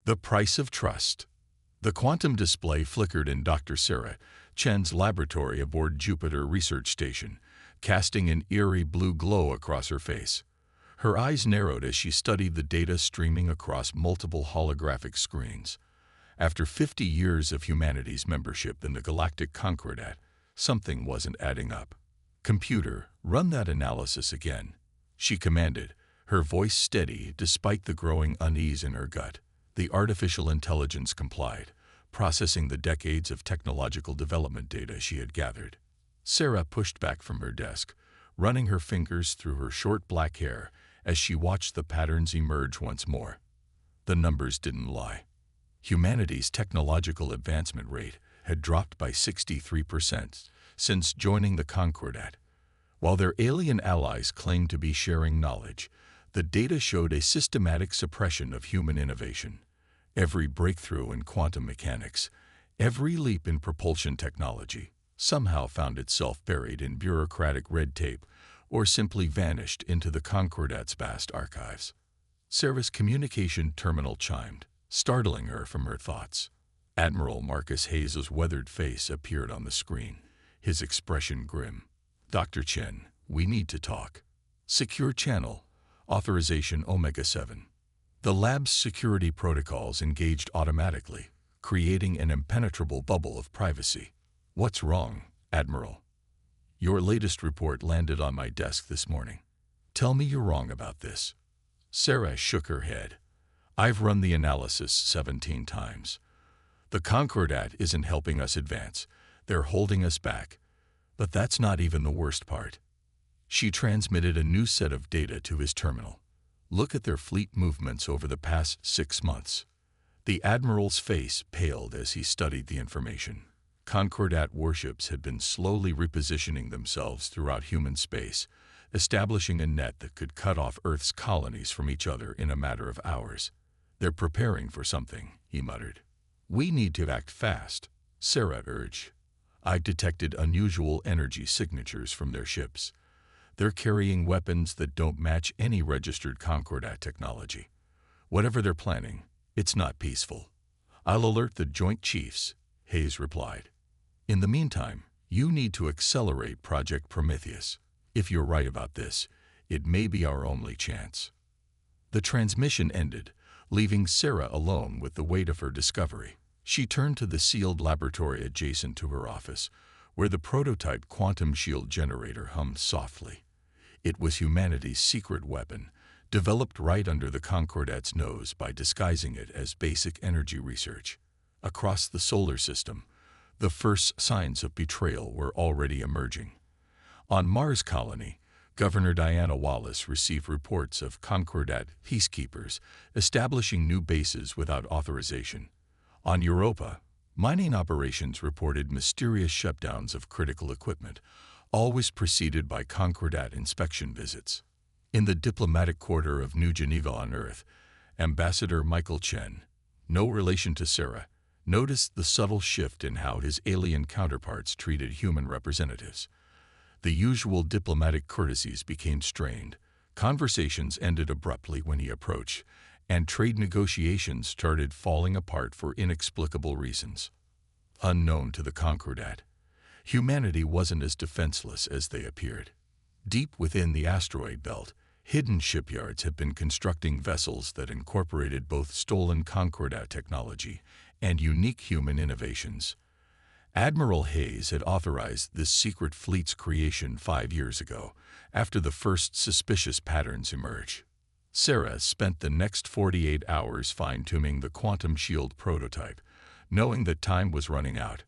The price of trust. The quantum display flickered in Dr. Sarah Chen's laboratory aboard Jupiter Research Station, casting an eerie blue glow across her face. Her eyes narrowed as she studied the data streaming across multiple holographic screens. After 50 years of humanity's membership in the Galactic Council, something wasn't adding up. "Computer, run that analysis again," she commanded, her voice steady despite the growing unease in her gut. The artificial intelligence complied, processing the decades of technological development data she had gathered. Sarah pushed back from her desk, running her fingers through her short black hair as she watched the patterns emerge once more. The numbers didn't lie. Humanity's technological advancement rate had dropped by 63% since joining the Concordat. While their alien allies claimed to be sharing knowledge, the data showed a systematic suppression of human innovation. Every breakthrough in quantum mechanics, every leap in propulsion technology, somehow found itself buried in bureaucratic red tape or simply vanished into the Concordat's vast archives. Sarah's communication terminal chimed, startling her from her thoughts. Admiral Marcus Hayes's weathered face appeared on the screen, his expression grim. "Dr. Chen, we need to talk." "Secure channel. Authorization Omega-7. The lab's security protocols engaged automatically, creating an impenetrable bubble of privacy. "What's wrong, Admiral?" "Your latest report landed on my desk this morning." "Tell me you're wrong about this." Sarah shook her head. "I've run the analysis 17 times. The Concordat isn't helping us advance. They're holding us back. But that's not even the worst part." She transmitted a new set of data to his terminal. "Look at their fleet movements over the past 6 months." The Admiral's face paled as he studied the information. Concordat warships had been slowly repositioning themselves throughout human space, establishing a net that could cut off Earth's colonies from each other in a matter of hours. "They're preparing for something," he muttered. "We need to act fast," Sarah urged. "I've detected unusual energy signatures from their ships. They're carrying weapons that don't match any registered Concordat technology. Whatever they're planning, it's not peaceful." "I'll alert the Joint Chiefs," Hayes replied. "In the meantime, you need to accelerate Project Prometheus. If you're right about this, it may be our only chance." The transmission ended, leaving Sarah alone with the weight of her discovery. She turned to the sealed laboratory adjacent to her office, where the prototype quantum shield generator hummed softly. It was humanity's secret weapon, developed right under the Concordat's nose by disguising it as basic energy research. Across the solar system, the first signs of betrayal were already emerging. On Mars Colony, Governor Diana Wallace received reports of Concordat peacekeepers establishing new bases without authorization. On Europa, mining operations reported mysterious shutdowns of critical equipment, always preceded by Concordat inspection visits. In the diplomatic quarter of New Geneva on Earth, Ambassador Michael Chen, no relation to Sarah, noticed the subtle shift in how his alien counterparts treated human representatives. The usual diplomatic courtesies became strained, conversations ended abruptly when he approached, and trade negotiations started falling apart for inexplicable reasons. Unknown to the Concordat, humanity wasn't as defenseless as they appeared. Deep within the asteroid belt, hidden shipyards had been constructing vessels that incorporated both stolen Concordat technology and unique human innovations. Admiral Hayes had authorized this secret fleet's creation 5 years ago, after the first suspicious patterns emerged. Sarah spent the next 48 hours fine-tuning the quantum shield prototype, knowing that time was running out.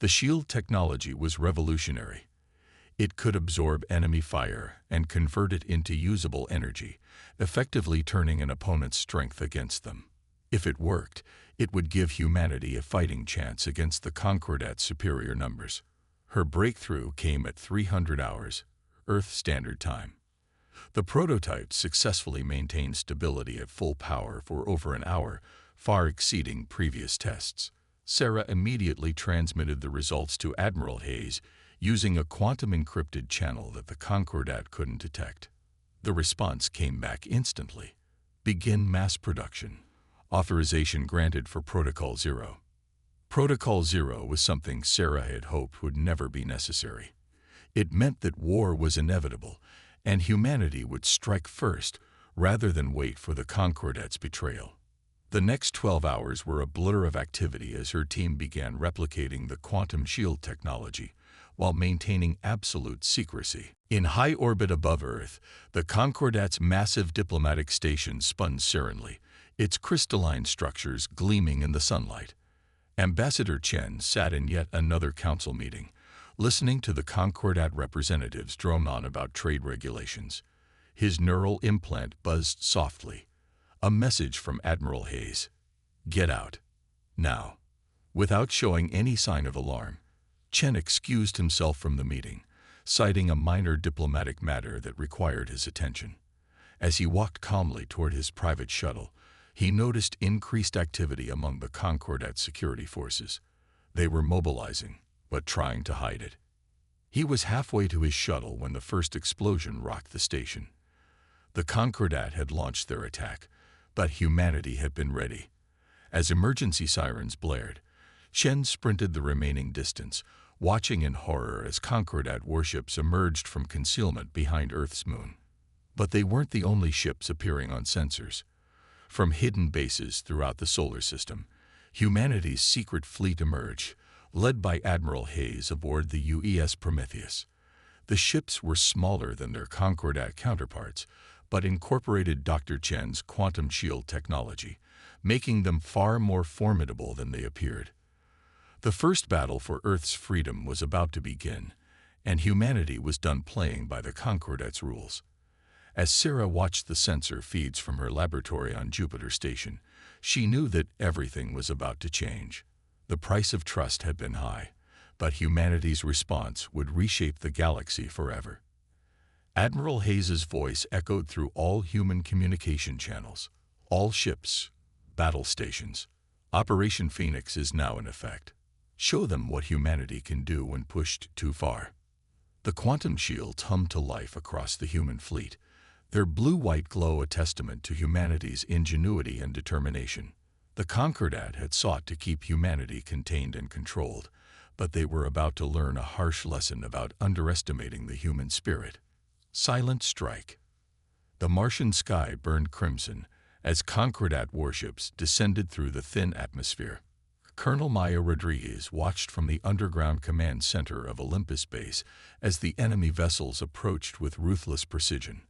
The shield technology was revolutionary. It could absorb enemy fire and convert it into usable energy, effectively turning an opponent's strength against them. If it worked, it would give humanity a fighting chance against the Concordat's superior numbers. Her breakthrough came at 300 hours, Earth Standard Time. The prototype successfully maintained stability at full power for over an hour, far exceeding previous tests. Sarah immediately transmitted the results to Admiral Hayes using a quantum-encrypted channel that the Concordat couldn't detect. The response came back instantly. "Begin mass production. Authorization granted for Protocol Zero. Protocol Zero was something Sarah had hoped would never be necessary. It meant that war was inevitable, and humanity would strike first rather than wait for the Concordat's betrayal. The next 12 hours were a blur of activity as her team began replicating the quantum shield technology while maintaining absolute secrecy. In high orbit above Earth, the Concordat's massive diplomatic station spun serenely, its crystalline structures gleaming in the sunlight. Ambassador Chen sat in yet another council meeting, listening to the Concordat representatives drone on about trade regulations. His neural implant buzzed softly. A message from Admiral Hayes. Get out. Now. Without showing any sign of alarm, Chen excused himself from the meeting, citing a minor diplomatic matter that required his attention. As he walked calmly toward his private shuttle, he noticed increased activity among the Concordat security forces. They were mobilizing, but trying to hide it. He was halfway to his shuttle when the first explosion rocked the station. The Concordat had launched their attack, but humanity had been ready. As emergency sirens blared, Chen sprinted the remaining distance, watching in horror as Concordat warships emerged from concealment behind Earth's moon. But they weren't the only ships appearing on sensors. From hidden bases throughout the solar system, humanity's secret fleet emerged, led by Admiral Hayes aboard the UES Prometheus. The ships were smaller than their Concordat counterparts, but incorporated Dr. Chen's quantum shield technology, making them far more formidable than they appeared. The first battle for Earth's freedom was about to begin, and humanity was done playing by the Concordat's rules. As Sarah watched the sensor feeds from her laboratory on Jupiter Station, she knew that everything was about to change. The price of trust had been high, but humanity's response would reshape the galaxy forever. Admiral Hayes's voice echoed through all human communication channels. All ships, battle stations. Operation Phoenix is now in effect. Show them what humanity can do when pushed too far. The quantum shields hummed to life across the human fleet, their blue-white glow a testament to humanity's ingenuity and determination. The Concordat had sought to keep humanity contained and controlled, but they were about to learn a harsh lesson about underestimating the human spirit. Silent strike. The Martian sky burned crimson as Concordat warships descended through the thin atmosphere. Colonel Maya Rodriguez watched from the underground command center of Olympus Base as the enemy vessels approached with ruthless precision.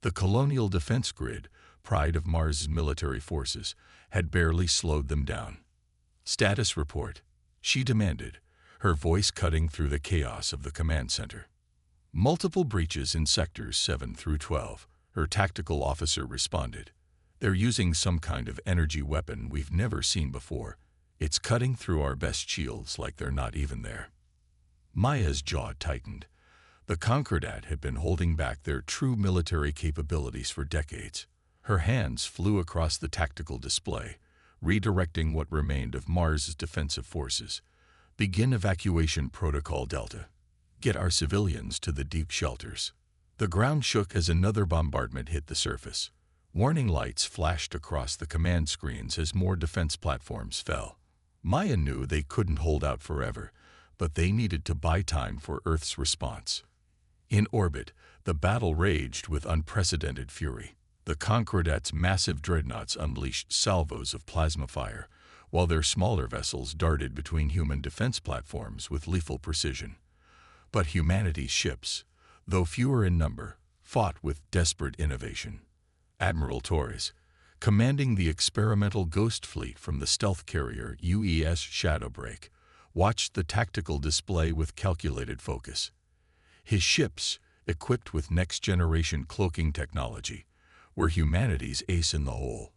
The Colonial Defense Grid, pride of Mars's military forces, had barely slowed them down. Status report, she demanded, her voice cutting through the chaos of the command center. Multiple breaches in sectors 7 through 12, her tactical officer responded. They're using some kind of energy weapon we've never seen before. It's cutting through our best shields like they're not even there. Maya's jaw tightened. The Concordat had been holding back their true military capabilities for decades. Her hands flew across the tactical display, redirecting what remained of Mars's defensive forces. Begin evacuation protocol Delta. Get our civilians to the deep shelters. The ground shook as another bombardment hit the surface. Warning lights flashed across the command screens as more defense platforms fell. Maya knew they couldn't hold out forever, but they needed to buy time for Earth's response. In orbit, the battle raged with unprecedented fury. The Concordat's massive dreadnoughts unleashed salvos of plasma fire, while their smaller vessels darted between human defense platforms with lethal precision. But humanity's ships, though fewer in number, fought with desperate innovation. Admiral Torres, commanding the experimental Ghost Fleet from the stealth carrier UES Shadowbreak, watched the tactical display with calculated focus. His ships, equipped with next-generation cloaking technology, were humanity's ace in the hole.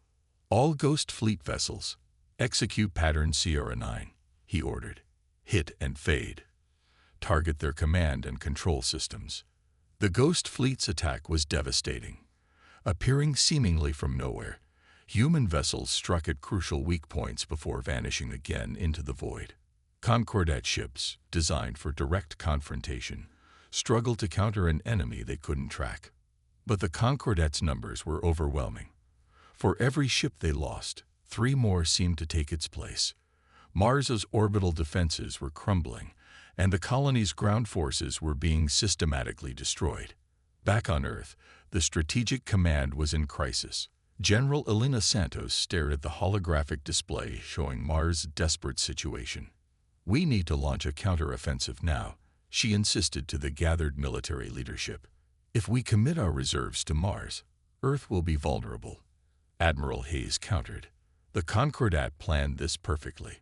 All Ghost Fleet vessels, execute pattern Sierra 9, he ordered. Hit and fade. Target their command and control systems. The Ghost Fleet's attack was devastating. Appearing seemingly from nowhere, human vessels struck at crucial weak points before vanishing again into the void. Concordat ships, designed for direct confrontation, struggled to counter an enemy they couldn't track. But the Concordat's numbers were overwhelming. For every ship they lost, 3 more seemed to take its place. Mars's orbital defenses were crumbling, and the colony's ground forces were being systematically destroyed. Back on Earth, the Strategic Command was in crisis. General Elena Santos stared at the holographic display showing Mars' desperate situation. "We need to launch a counteroffensive now," she insisted to the gathered military leadership. "If we commit our reserves to Mars, Earth will be vulnerable." Admiral Hayes countered. "The Concordat planned this perfectly.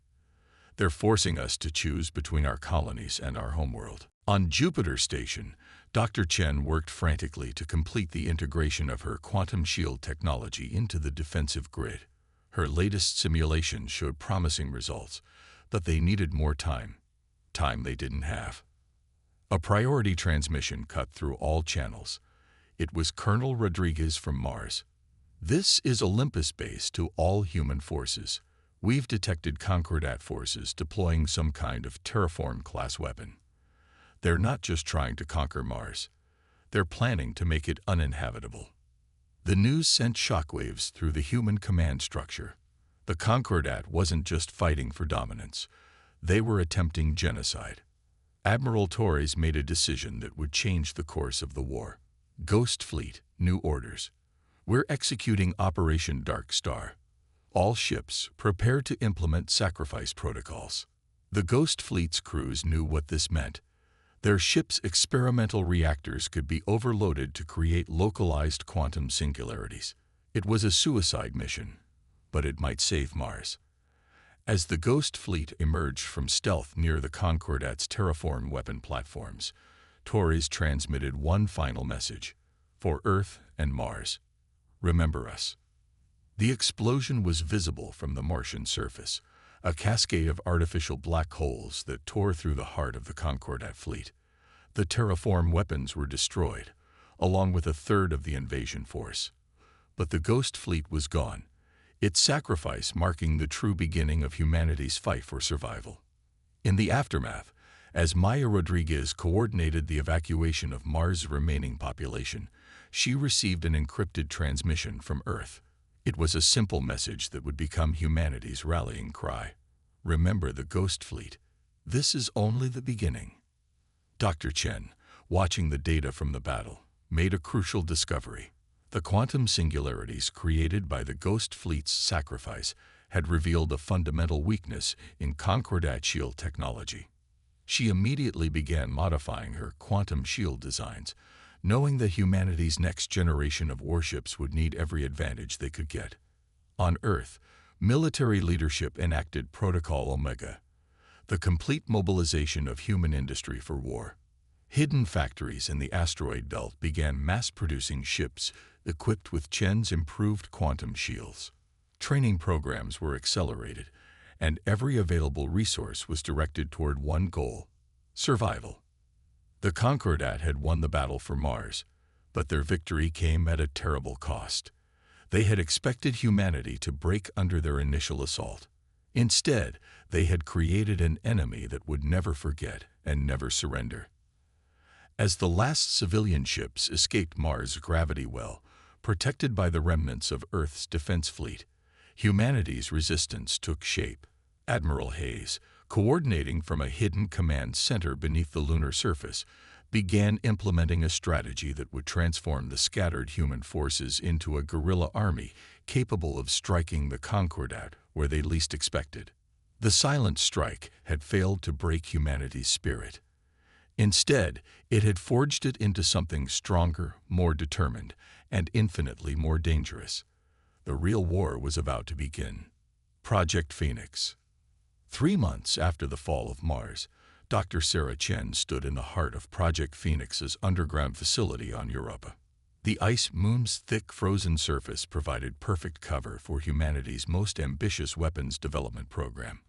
They're forcing us to choose between our colonies and our homeworld." On Jupiter Station, Dr. Chen worked frantically to complete the integration of her quantum shield technology into the defensive grid. Her latest simulations showed promising results, but they needed more time they didn't have. A priority transmission cut through all channels. It was Colonel Rodriguez from Mars. "This is Olympus Base to all human forces. We've detected Concordat forces deploying some kind of terraform-class weapon. They're not just trying to conquer Mars. They're planning to make it uninhabitable." The news sent shockwaves through the human command structure. The Concordat wasn't just fighting for dominance. They were attempting genocide. Admiral Torres made a decision that would change the course of the war. "Ghost Fleet, new orders. We're executing Operation Dark Star. All ships, prepare to implement sacrifice protocols." The Ghost Fleet's crews knew what this meant. Their ships' experimental reactors could be overloaded to create localized quantum singularities. It was a suicide mission, but it might save Mars. As the Ghost Fleet emerged from stealth near the Concordat's terraform weapon platforms, Torres transmitted one final message: "For Earth and Mars, remember us." The explosion was visible from the Martian surface, a cascade of artificial black holes that tore through the heart of the Concordat fleet. The terraform weapons were destroyed, along with a third of the invasion force. But the Ghost Fleet was gone, its sacrifice marking the true beginning of humanity's fight for survival. In the aftermath, as Maya Rodriguez coordinated the evacuation of Mars' remaining population, she received an encrypted transmission from Earth. It was a simple message that would become humanity's rallying cry: "Remember the Ghost Fleet. This is only the beginning." Dr. Chen, watching the data from the battle, made a crucial discovery. The quantum singularities created by the Ghost Fleet's sacrifice had revealed a fundamental weakness in Concordat shield technology. She immediately began modifying her quantum shield designs, knowing that humanity's next generation of warships would need every advantage they could get. On Earth, military leadership enacted Protocol Omega, the complete mobilization of human industry for war. Hidden factories in the asteroid belt began mass-producing ships equipped with Chen's improved quantum shields. Training programs were accelerated, and every available resource was directed toward one goal: survival. The Concordat had won the battle for Mars, but their victory came at a terrible cost. They had expected humanity to break under their initial assault. Instead, they had created an enemy that would never forget and never surrender. As the last civilian ships escaped Mars' gravity well, protected by the remnants of Earth's defense fleet, humanity's resistance took shape. Admiral Hayes, coordinating from a hidden command center beneath the lunar surface, began implementing a strategy that would transform the scattered human forces into a guerrilla army capable of striking the Concordat where they least expected. The silent strike had failed to break humanity's spirit. Instead, it had forged it into something stronger, more determined, and infinitely more dangerous. The real war was about to begin. Project Phoenix. 3 months after the fall of Mars, Dr. Sarah Chen stood in the heart of Project Phoenix's underground facility on Europa. The ice moon's thick frozen surface provided perfect cover for humanity's most ambitious weapons development program.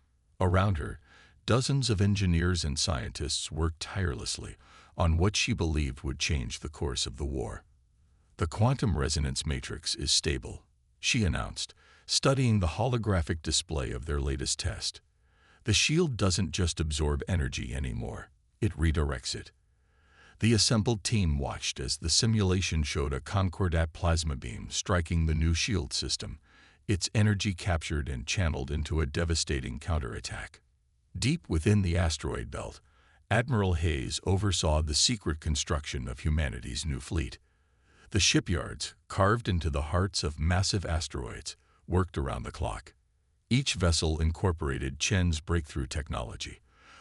Around her, dozens of engineers and scientists worked tirelessly on what she believed would change the course of the war. "The quantum resonance matrix is stable," she announced, studying the holographic display of their latest test. "The shield doesn't just absorb energy anymore, it redirects it." The assembled team watched as the simulation showed a Concordat plasma beam striking the new shield system, its energy captured and channeled into a devastating counterattack. Deep within the asteroid belt, Admiral Hayes oversaw the secret construction of humanity's new fleet. The shipyards, carved into the hearts of massive asteroids, worked around the clock. Each vessel incorporated Chen's breakthrough technology,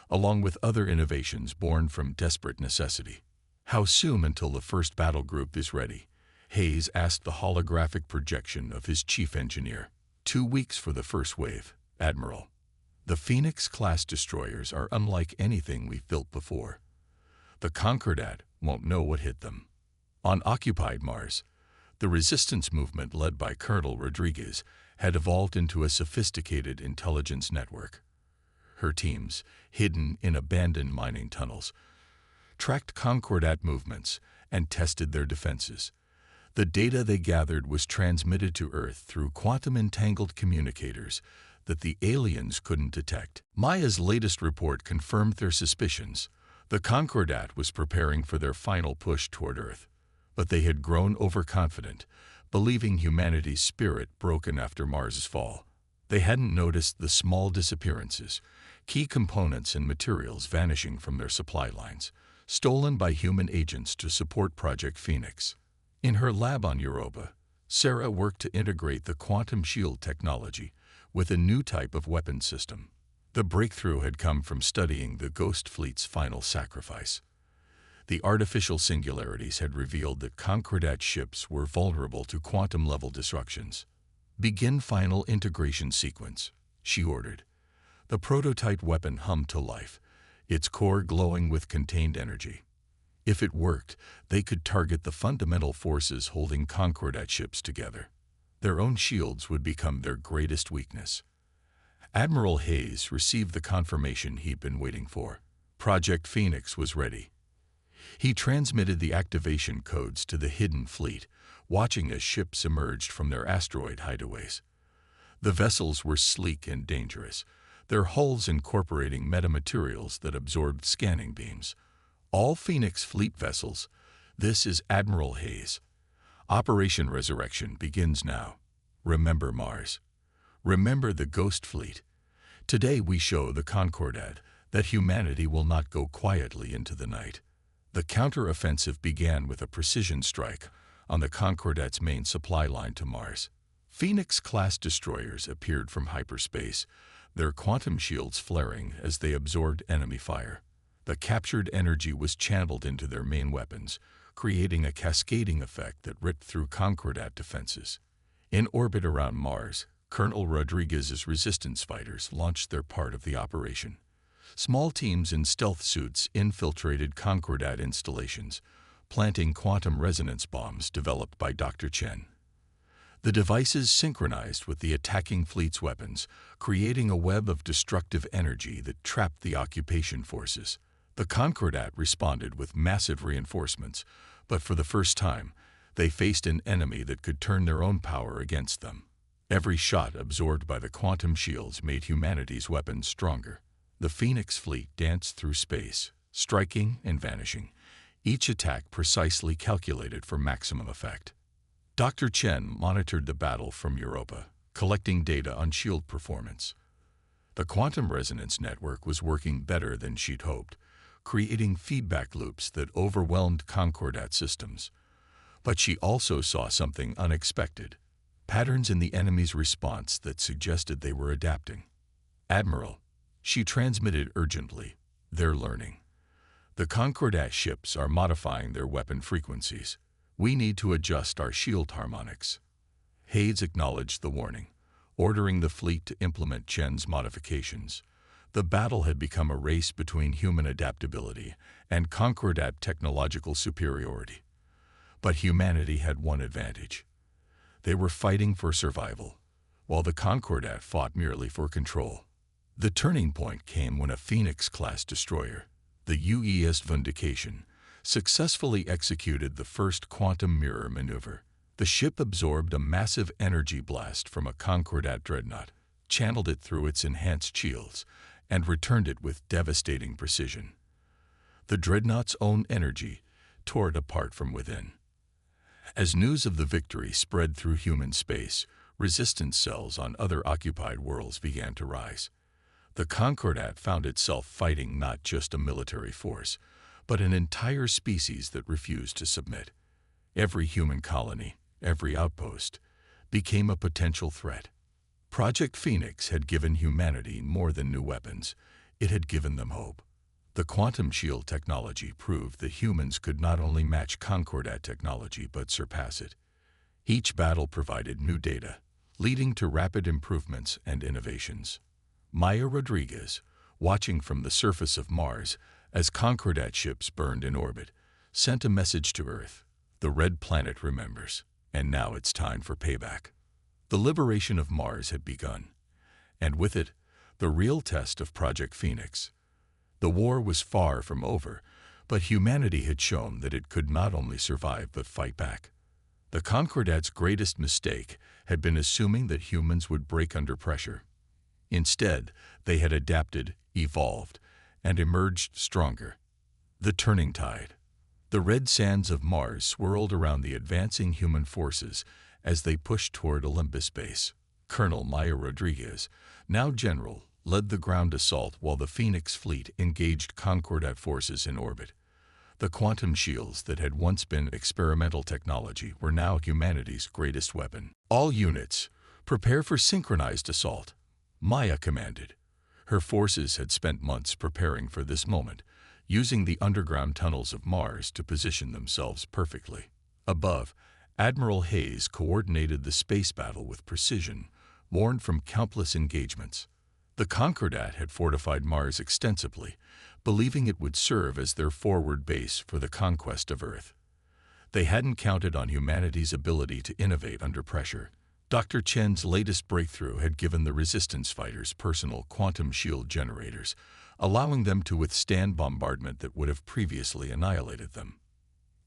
along with other innovations born from desperate necessity. How soon until the first battle group is ready? Hayes asked the holographic projection of his chief engineer. 2 weeks for the first wave, Admiral. The Phoenix-class destroyers are unlike anything we've built before. The Concordat won't know what hit them. On occupied Mars, the resistance movement led by Colonel Rodriguez had evolved into a sophisticated intelligence network. Her teams, hidden in abandoned mining tunnels, tracked Concordat movements and tested their defenses. The data they gathered was transmitted to Earth through quantum-entangled communicators that the aliens couldn't detect. Maya's latest report confirmed their suspicions. The Concordat was preparing for their final push toward Earth, but they had grown overconfident, believing humanity's spirit broken after Mars's fall. They hadn't noticed the small disappearances, key components and materials vanishing from their supply lines, stolen by human agents to support Project Phoenix. In her lab on Europa, Sarah worked to integrate the quantum shield technology with a new type of weapon system. The breakthrough had come from studying the Ghost Fleet's final sacrifice. The artificial singularities had revealed that Concordat ships were vulnerable to quantum-level disruptions. "Begin final integration sequence," she ordered. The prototype weapon hummed to life, its core glowing with contained energy. If it worked, they could target the fundamental forces holding Concordat ships together. Their own shields would become their greatest weakness. Admiral Hayes received the confirmation he'd been waiting for. Project Phoenix was ready. He transmitted the activation codes to the hidden fleet, watching as ships emerged from their asteroid hideaways. The vessels were sleek and dangerous, their hulls incorporating metamaterials that absorbed scanning beams. All Phoenix fleet vessels, this is Admiral Hayes. Operation Resurrection begins now. Remember Mars. Remember the Ghost Fleet. Today we show the Concordat that humanity will not go quietly into the night. The counteroffensive began with a precision strike on the Concordat's main supply line to Mars. Phoenix-class destroyers appeared from hyperspace, their quantum shields flaring as they absorbed enemy fire. The captured energy was channeled into their main weapons, creating a cascading effect that ripped through Concordat defenses. In orbit around Mars, Colonel Rodriguez's resistance fighters launched their part of the operation. Small teams in stealth suits infiltrated Concordat installations, planting quantum resonance bombs developed by Dr. Chen. The devices synchronized with the attacking fleet's weapons, creating a web of destructive energy that trapped the occupation forces. The Concordat responded with massive reinforcements, but for the first time, they faced an enemy that could turn their own power against them. Every shot absorbed by the quantum shields made humanity's weapons stronger. The Phoenix fleet danced through space, striking and vanishing, each attack precisely calculated for maximum effect. Dr. Chen monitored the battle from Europa, collecting data on shield performance. The quantum resonance network was working better than she'd hoped, creating feedback loops that overwhelmed Concordat systems. But she also saw something unexpected, patterns in the enemy's response that suggested they were adapting. "Admiral," she transmitted urgently, "they're learning. The Concordat ships are modifying their weapon frequencies. We need to adjust our shield harmonics." Hayes acknowledged the warning, ordering the fleet to implement Chen's modifications. The battle had become a race between human adaptability and Concordat technological superiority. But humanity had one advantage. They were fighting for survival, while the Concordat fought merely for control. The turning point came when a Phoenix-class destroyer, the UES Vindication, successfully executed the first quantum mirror maneuver. The ship absorbed a massive energy blast from a Concordat dreadnought, channeled it through its enhanced shields, and returned it with devastating precision. The dreadnought's own energy tore it apart from within. As news of the victory spread through human space, Resistance cells on other occupied worlds began to rise. The Concordat found itself fighting not just a military force, but an entire species that refused to submit. Every human colony, every outpost, became a potential threat. Project Phoenix had given humanity more than new weapons. It had given them hope. The quantum shield technology proved that humans could not only match Concordat technology but surpass it. Each battle provided new data, leading to rapid improvements and innovations. Maya Rodriguez, watching from the surface of Mars as Concordat ships burned in orbit, sent a message to Earth. The red planet remembers, and now it's time for payback. The liberation of Mars had begun, and with it, the real test of Project Phoenix. The war was far from over, but humanity had shown that it could not only survive but fight back. The Concordat's greatest mistake had been assuming that humans would break under pressure. Instead, they had adapted, evolved, and emerged stronger. The turning tide. The red sands of Mars swirled around the advancing human forces as they pushed toward Olympus Base. Colonel Maya Rodriguez, now general, led the ground assault while the Phoenix fleet engaged Concordat forces in orbit. The quantum shields that had once been experimental technology were now humanity's greatest weapon. All units, prepare for synchronized assault, Maya commanded. Her forces had spent months preparing for this moment, using the underground tunnels of Mars to position themselves perfectly. Above, Admiral Hayes coordinated the space battle with precision, born from countless engagements. The Concordat had fortified Mars extensively, believing it would serve as their forward base for the conquest of Earth. They hadn't counted on humanity's ability to innovate under pressure. Dr. Chen's latest breakthrough had given the resistance fighters personal quantum shield generators, allowing them to withstand bombardment that would have previously annihilated them.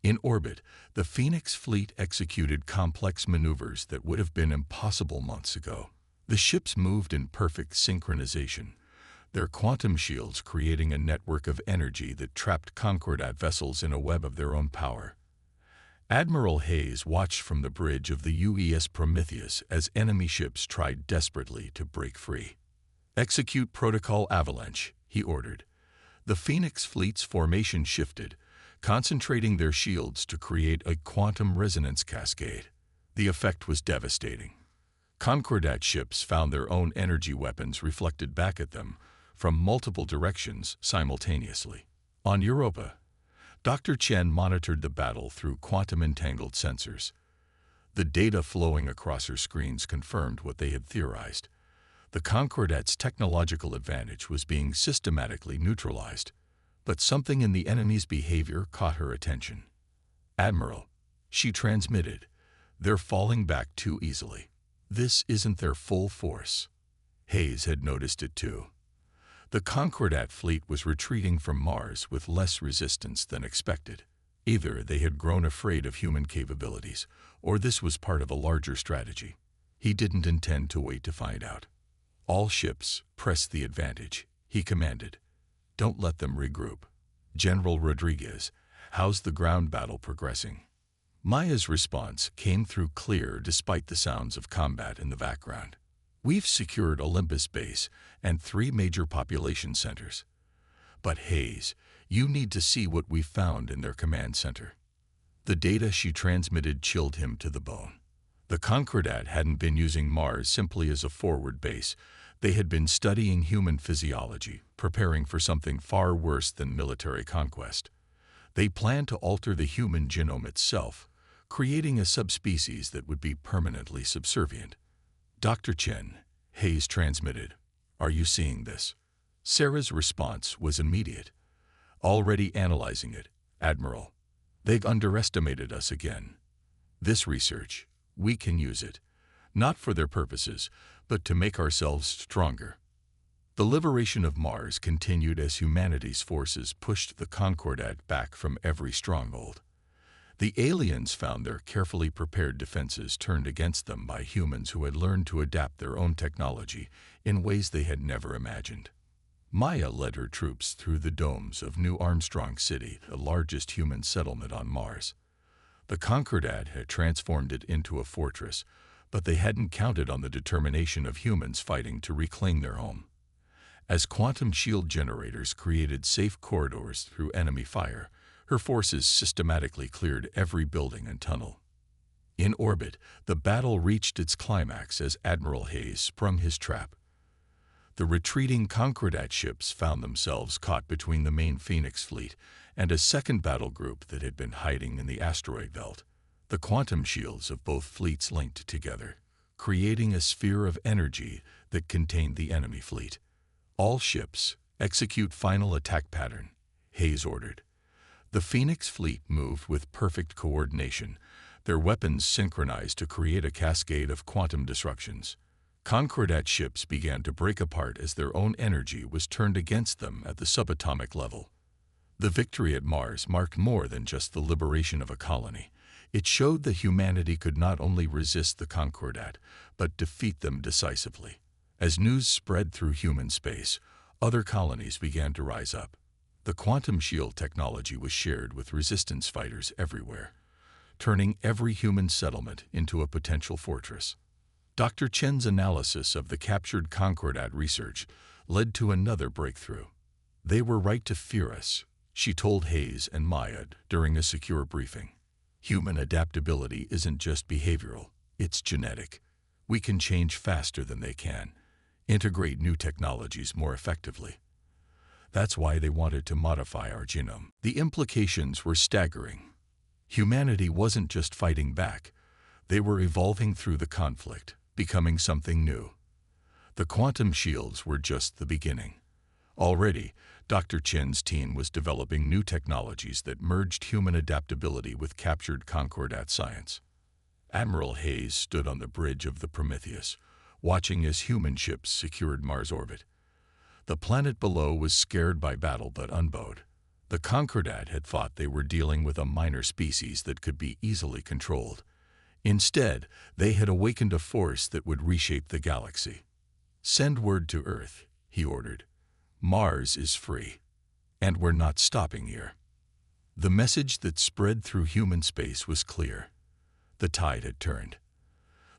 In orbit, the Phoenix fleet executed complex maneuvers that would have been impossible months ago. The ships moved in perfect synchronization, their quantum shields creating a network of energy that trapped Concordat vessels in a web of their own power. Admiral Hayes watched from the bridge of the UES Prometheus as enemy ships tried desperately to break free. "Execute Protocol Avalanche," he ordered. The Phoenix fleet's formation shifted, concentrating their shields to create a quantum resonance cascade. The effect was devastating. Concordat ships found their own energy weapons reflected back at them from multiple directions simultaneously. On Europa, Dr. Chen monitored the battle through quantum-entangled sensors. The data flowing across her screens confirmed what they had theorized. The Concordat's technological advantage was being systematically neutralized, but something in the enemy's behavior caught her attention. "Admiral," she transmitted, "they're falling back too easily. This isn't their full force." Hayes had noticed it too. The Concordat fleet was retreating from Mars with less resistance than expected. Either they had grown afraid of human capabilities, or this was part of a larger strategy. He didn't intend to wait to find out. "All ships, press the advantage," he commanded. "Don't let them regroup." "General Rodriguez, how's the ground battle progressing?" Maya's response came through clear despite the sounds of combat in the background. "We've secured Olympus Base and 3 major population centers. But Hayes, you need to see what we found in their command center." The data she transmitted chilled him to the bone. The Concordat hadn't been using Mars simply as a forward base. They had been studying human physiology, preparing for something far worse than military conquest. They planned to alter the human genome itself, creating a subspecies that would be permanently subservient. "Dr. Chen," Hayes transmitted, "are you seeing this?" Sarah's response was immediate. "Already analyzing it, Admiral. They've underestimated us again. This research, we can use it, not for their purposes, but to make ourselves stronger." The liberation of Mars continued as humanity's forces pushed the Concordat back from every stronghold. The aliens found their carefully prepared defenses turned against them by humans who had learned to adapt their own technology in ways they had never imagined. Maya led her troops through the domes of New Armstrong City, the largest human settlement on Mars. The Concordat had transformed it into a fortress, But they hadn't counted on the determination of humans fighting to reclaim their home. As quantum shield generators created safe corridors through enemy fire, her forces systematically cleared every building and tunnel. In orbit, the battle reached its climax as Admiral Hayes sprung his trap. The retreating Concordat ships found themselves caught between the main Phoenix fleet and a second battle group that had been hiding in the asteroid belt. The quantum shields of both fleets linked together, creating a sphere of energy that contained the enemy fleet. All ships, execute final attack pattern, Hayes ordered. The Phoenix fleet moved with perfect coordination, their weapons synchronized to create a cascade of quantum disruptions. Concordat ships began to break apart as their own energy was turned against them at the subatomic level. The victory at Mars marked more than just the liberation of a colony. It showed that humanity could not only resist the Concordat, but defeat them decisively. As news spread through human space, other colonies began to rise up. The quantum shield technology was shared with resistance fighters everywhere, turning every human settlement into a potential fortress. Dr. Chen's analysis of the captured Concordat research led to another breakthrough. They were right to fear us, she told Hayes and Maya during a secure briefing. Human adaptability isn't just behavioral, it's genetic. We can change faster than they can, integrate new technologies more effectively. That's why they wanted to modify our genome. The implications were staggering. Humanity wasn't just fighting back, they were evolving through the conflict, becoming something new. The quantum shields were just the beginning. Already, Dr. Chen's team was developing new technologies that merged human adaptability with captured Concordat science. Admiral Hayes stood on the bridge of the Prometheus, watching as human ships secured Mars orbit. The planet below was scared by battle but unbowed. The Concordat had thought they were dealing with a minor species that could be easily controlled. Instead, they had awakened a force that would reshape the galaxy. "Send word to Earth," he ordered. "Mars is free, and we're not stopping here." The message that spread through human space was clear. The tide had turned.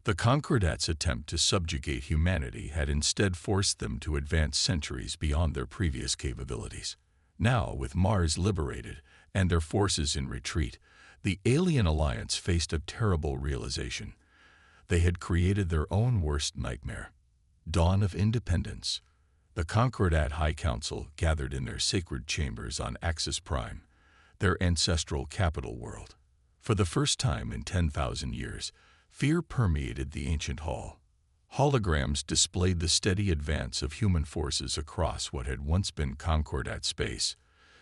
The Concordat's attempt to subjugate humanity had instead forced them to advance centuries beyond their previous capabilities. Now, with Mars liberated and their forces in retreat, the alien alliance faced a terrible realization. They had created their own worst nightmare. Dawn of independence. The Concordat High Council gathered in their sacred chambers on Axis Prime, their ancestral capital world. For the first time in 10,000 years, fear permeated the ancient hall. Holograms displayed the steady advance of human forces across what had once been Concordat space,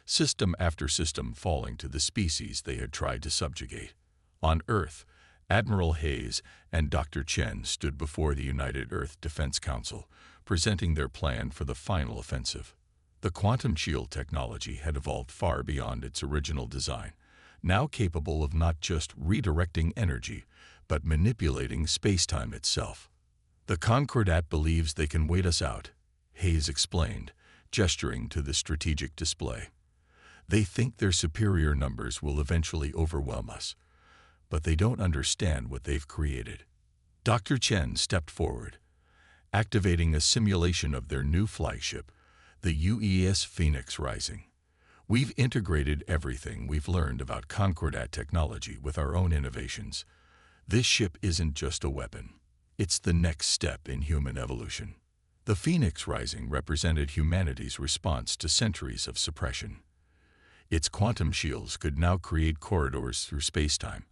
system after system falling to the species they had tried to subjugate. On Earth, Admiral Hayes and Dr. Chen stood before the United Earth Defense Council, presenting their plan for the final offensive. The quantum shield technology had evolved far beyond its original design, now capable of not just redirecting energy, but manipulating space-time itself. "The Concordat believes they can wait us out," Hayes explained, gesturing to the strategic display. "They think their superior numbers will eventually overwhelm us, but they don't understand what they've created." Dr. Chen stepped forward, activating a simulation of their new flagship, the UES Phoenix Rising. "We've integrated everything we've learned about Concordat technology with our own innovations. This ship isn't just a weapon. It's the next step in human evolution." The Phoenix Rising represented humanity's response to centuries of suppression. Its quantum shields could now create corridors through spacetime,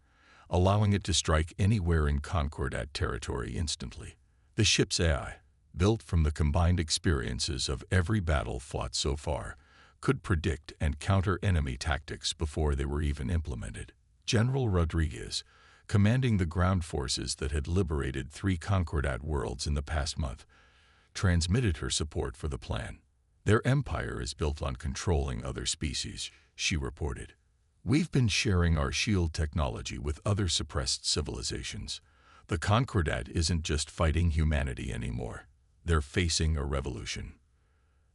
allowing it to strike anywhere in Concordat territory instantly. The ship's AI, built from the combined experiences of every battle fought so far, could predict and counter enemy tactics before they were even implemented. General Rodriguez, commanding the ground forces that had liberated 3 Concordat worlds in the past month, transmitted her support for the plan. "Their empire is built on controlling other species," she reported. "We've been sharing our shield technology with other suppressed civilizations. The Concordat isn't just fighting humanity anymore. They're facing a revolution."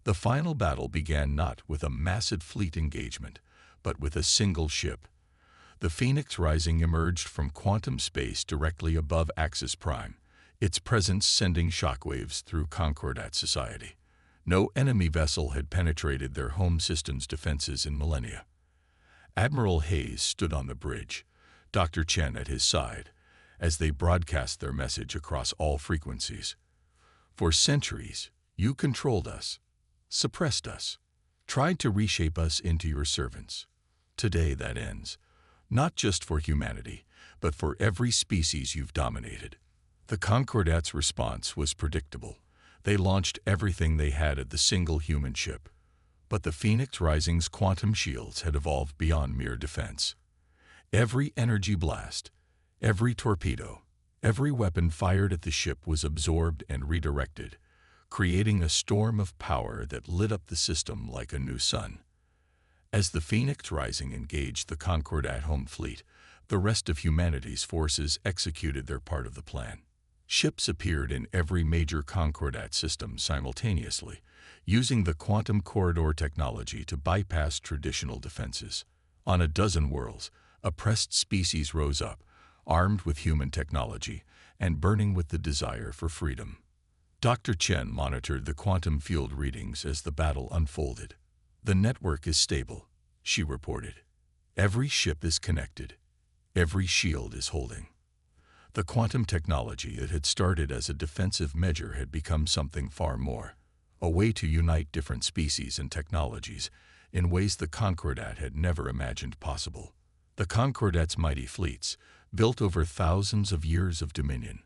The final battle began not with a massive fleet engagement, but with a single ship. The Phoenix Rising emerged from quantum space directly above Axis Prime, its presence sending shockwaves through Concordat society. No enemy vessel had penetrated their home system's defenses in millennia. Admiral Hayes stood on the bridge, Dr. Chen at his side, as they broadcast their message across all frequencies. For centuries, you controlled us, suppressed us, tried to reshape us into your servants. Today that ends, not just for humanity, but for every species you've dominated. The Concordat's response was predictable. They launched everything they had at the single human ship. But the Phoenix Rising's quantum shields had evolved beyond mere defense. Every energy blast, every torpedo, every weapon fired at the ship was absorbed and redirected, creating a storm of power that lit up the system like a new sun. As the Phoenix Rising engaged the Concordat home fleet, the rest of humanity's forces executed their part of the plan. Ships appeared in every major Concordat system simultaneously, using the quantum corridor technology to bypass traditional defenses. On a dozen worlds, oppressed species rose up, armed with human technology and burning with the desire for freedom. Dr. Chen monitored the quantum field readings as the battle unfolded. "The network is stable," she reported. "Every ship is connected. Every shield is holding." The quantum technology that had started as a defensive measure had become something far more, a way to unite different species and technologies in ways the Concordat had never imagined possible. The Concordat's mighty fleets, built over thousands of years of dominion,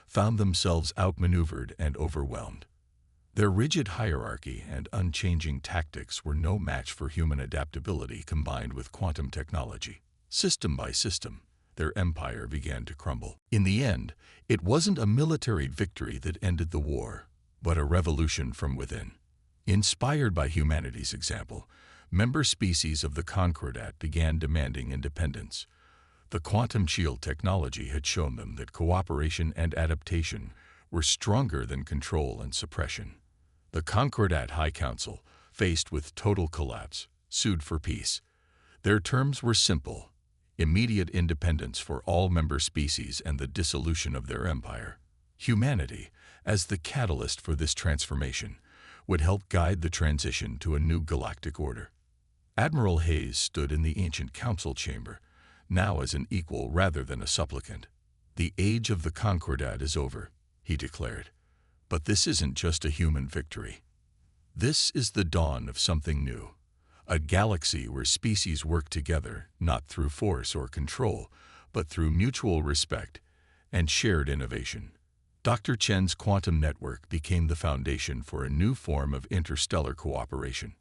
found themselves outmaneuvered and overwhelmed. Their rigid hierarchy and unchanging tactics were no match for human adaptability combined with quantum technology. System by system, their empire began to crumble. In the end, it wasn't a military victory that ended the war, but a revolution from within. Inspired by humanity's example, member species of the Concordat began demanding independence. The quantum shield technology had shown them that cooperation and adaptation were stronger than control and suppression. The Concordat High Council, faced with total collapse, sued for peace. Their terms were simple: immediate independence for all member species and the dissolution of their empire. Humanity, as the catalyst for this transformation, would help guide the transition to a new galactic order. Admiral Hayes stood in the ancient council chamber, now as an equal rather than a supplicant. "The age of the Concordat is over," he declared. "But this isn't just a human victory. This is the dawn of something new. A galaxy where species work together, not through force or control, but through mutual respect and shared innovation." Dr. Chen's quantum network became the foundation for a new form of interstellar cooperation.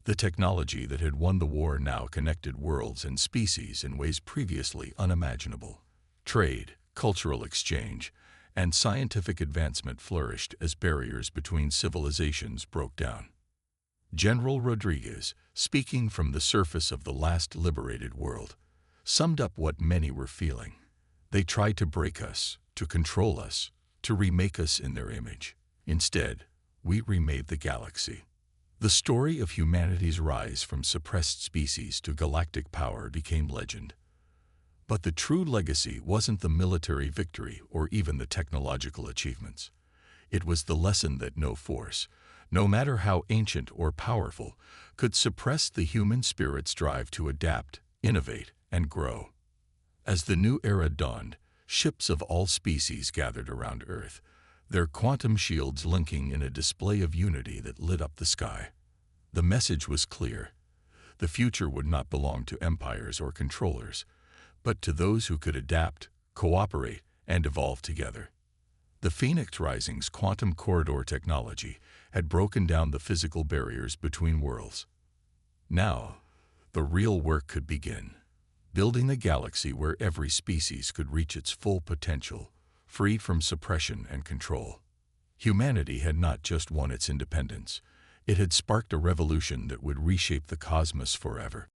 The technology that had won the war now connected worlds and species in ways previously unimaginable. Trade, cultural exchange, and scientific advancement flourished as barriers between civilizations broke down. General Rodriguez, speaking from the surface of the last liberated world, summed up what many were feeling. They tried to break us, to control us, to remake us in their image. Instead, we remade the galaxy. The story of humanity's rise from suppressed species to galactic power became legend. But the true legacy wasn't the military victory or even the technological achievements. It was the lesson that no force, no matter how ancient or powerful, could suppress the human spirit's drive to adapt, innovate, and grow. As the new era dawned, ships of all species gathered around Earth, their quantum shields linking in a display of unity that lit up the sky. The message was clear. The future would not belong to empires or controllers, but to those who could adapt, cooperate, and evolve together. The Phoenix Rising's quantum corridor technology had broken down the physical barriers between worlds. Now, the real work could begin, building a galaxy where every species could reach its full potential, free from suppression and control. Humanity had not just won its independence, it had sparked a revolution that would reshape the cosmos forever.